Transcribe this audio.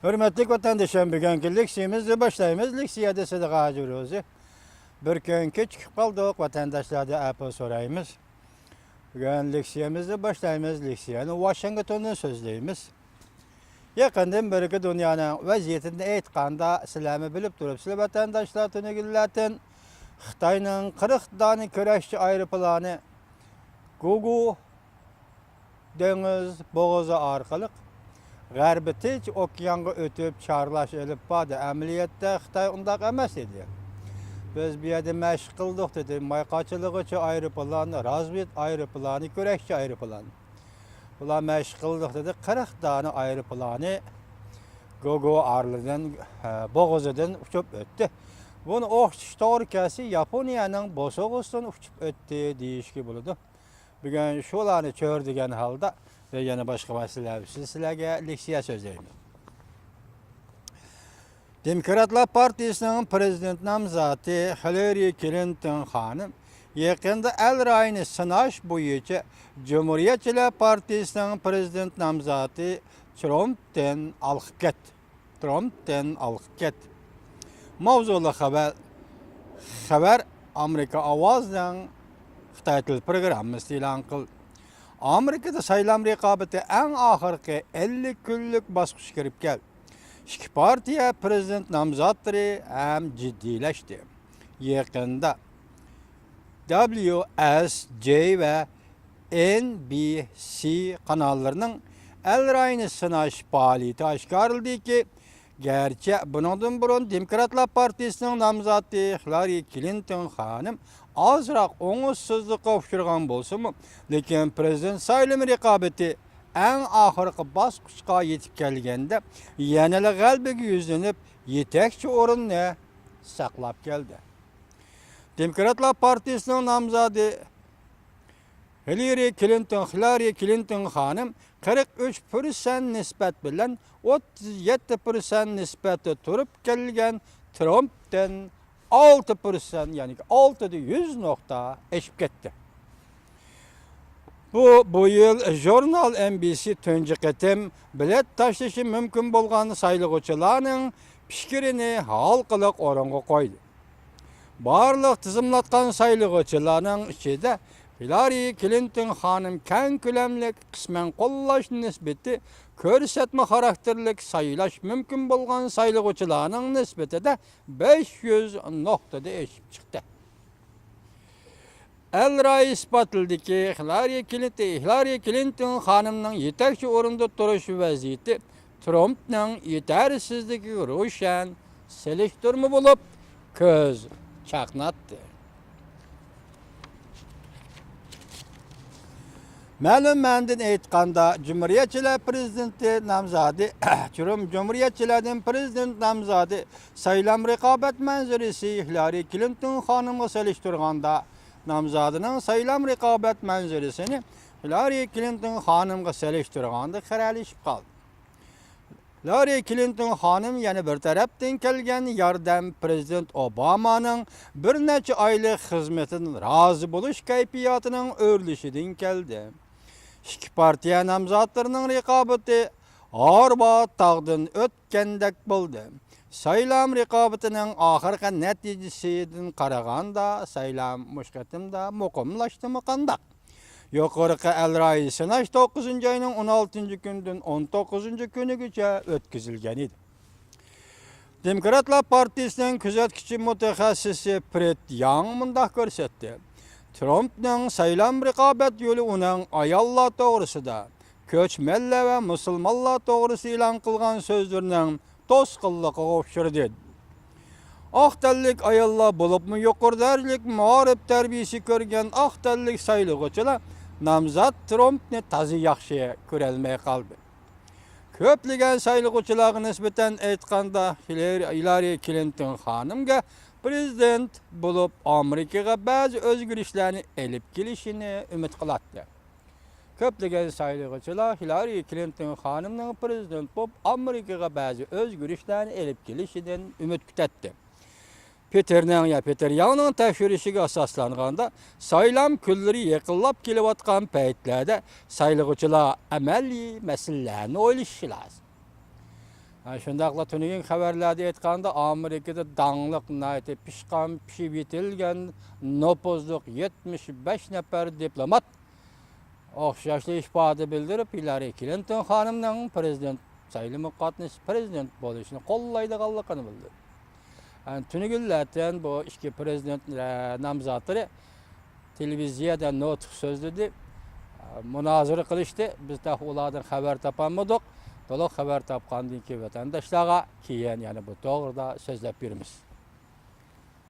Hürmetlik vatandaşım, bugünkü leksiyamızı başlayımız. Leksiyada Sıdık Ağacı Rozu. Bir günkü çıkıp kaldık, vatandaşlarda apı sorayımız. Bugün leksiyamızı başlayımız. Leksiyanı Washington'dan sözleyimiz. Yakından beri dünyanın vaziyetini aytqanda sizlarni bilib turibsizlar vatandaşlar tunigillardan Xitoyning 40 dona kurashchi aeroplani Gugu dengiz bo'g'ozi orqali G'arbiy Tinch okeanga o'tib chorlash olib bordi. Amaliyotda Xitoy undaq emas edi. Biz bu yerda mashq qildik dedi. Mayqochilig'icha aeroplan, razved aeroplani, kurashchi aeroplan. Ular mashq qildik dedi. 40 dona aeroplani Gugu orlidan bo'g'ozidan uchib o'tdi. Bunu o'qish to'g'rikasi Yaponiyaning Bosog'osidan uchib o'tdi deyishga bo'ladi. Bugun shularni ko'rdigan holda ve yana boshqa masalalar sizlarga leksiya so'zlayman. Demokratlar Partiyasining prezident nomzodi Hillary Clinton xonim yaqinda el rayini sinash bo'yicha Cumhuriyetçiler Partiyasining prezident nomzodi Trump'dan olib ketdi. Mavzuli xabar Amerika ovozdan Xitoy til programmasi e'lon qildi. Amerikada saylam raqobati eng oxirgi 50 kunlik bosqichga kirib keldi. İki partiya prezident nomzodlari ham jiddiylashdi. Yaqinda WSJ va NBC kanallarining el rayini sinash faoliyati oshkor qildiki, gerçi bundan burun Demokratlar Partiyasining nomzodi Hillary Clinton xonim azroq o'ng'izsizlikqa uchragan bo'lsa-mu, lekin prezident saylami raqobati eng oxirgi bosqichga yetib kelganda yanada g'albiga yuzlanib yetakchi o'rinni saqlab keldi. Demokratlar Partiyasining nomzodi Hillary Clinton xonim 43% nisbat bilan 37% nisbatda turib kelgan Trump'dan 6%, yani 6'da 100 nokta eşip ketdi. Bu yıl Jurnal NBC tunji qatim bilet tashlashi mumkin bo'lgan saylovchilarning fikrini halqiliq o'ringa qo'ydi. Barliq tizimlatgan saylovchilarning ichida Hillary Clinton xonim keng ko'lamlik qisman qo'llash nisbati ko'rsatma xarakterlik saylash mumkin bo'lgan saylovchilarning nisbatida 500 noktada eşip chiqdi. El Ray isbotladi Hillary Clinton xonimning yetakchi o'rinda turish vaziyati Trumpning yetarsizdigi ro'shan selektormi bo'lib ko'z chaqnatdi. Ma'lum ma'noda aytganda Cumhuriyetçiler prezidenti nomzodi Cumhuriyetçilerden prezident nomzodi saylam raqobat manzarasi Hillary Clinton xonimga solishtirganda nomzodining saylam raqobat manzarasini Hillary Clinton xonimga solishtirganda xiralashib qoldi. Hillary Clinton xonim yana bir tarafdan kelgan yordam prezident Obamaning bir necha oylik xizmatidan rozi bo'lish kayfiyatining o'rlishidan keldi. İki partiya nomzodlarining raqobati orba tog'dan o'tgandek bo'ldi. Saylam raqobatining oxirgi natijasidan qaraganda saylam mushkatimda muqimlashdimi qandaq? Yuqorqi el rayi sinash 9-oyning 16-kundan 19-kunigacha o'tkazilgan edi. Demokratlar Partiyasining kuzatuvchi mutaxassisi Brett Young mundaq ko'rsatdi. Trump'ning saylam raqobat yo'li uning ayollar to'g'risida, ko'chmanlar va musulmonlar to'g'risida e'lon qilgan so'zlarining to'sqinligiga o'xshaydi. Oq tanlik ayollar bo'libmi yuqori darajalik ma'rif tarbiyasi ko'rgan oq tanlik saylovchilar nomzod Trumpni tazi yaxshi ko'rolmay qoldi. Ko'plagan saylovchilarga nisbatan aytganda Hillary Clinton xonimga prezident bo'lib Amerikaga ba'zi o'zgarishlarni elib kelishini umid qiladi. Ko'plagan saylovchilar Hillary Clinton xonimning prezident bo'lib Amerikaga ba'zi o'zgarishlarni elib kelishidan umid kutadi. Peter Young'ning tekshirishiga asoslanganda saylam kunlari yaqinlab kelayotgan paytlarda saylovchilar amaliy masalalarni o'ylashi lozim. Şundaqla tünügün xəbərlərdə etqanda Amerikada dağlıq nəyətə pişqan, pişib yetilgən nopozluq 75 nəfər diplomat oxşaşlı ifadə bildirib Hillary Clinton xanımның prezident sayılımı qatnış prezident bolışını qollaydığanlığını bildirdi. Tünügüllərdən bu iki prezident namzatları televiziyada nutq sözledi, münazara qilishdi. Biz də ulardan xəbər tapanmadıq. To'liq xabar topgandan keyin vatandaşlarga keyin yana bu to'g'rida so'zlab beramiz.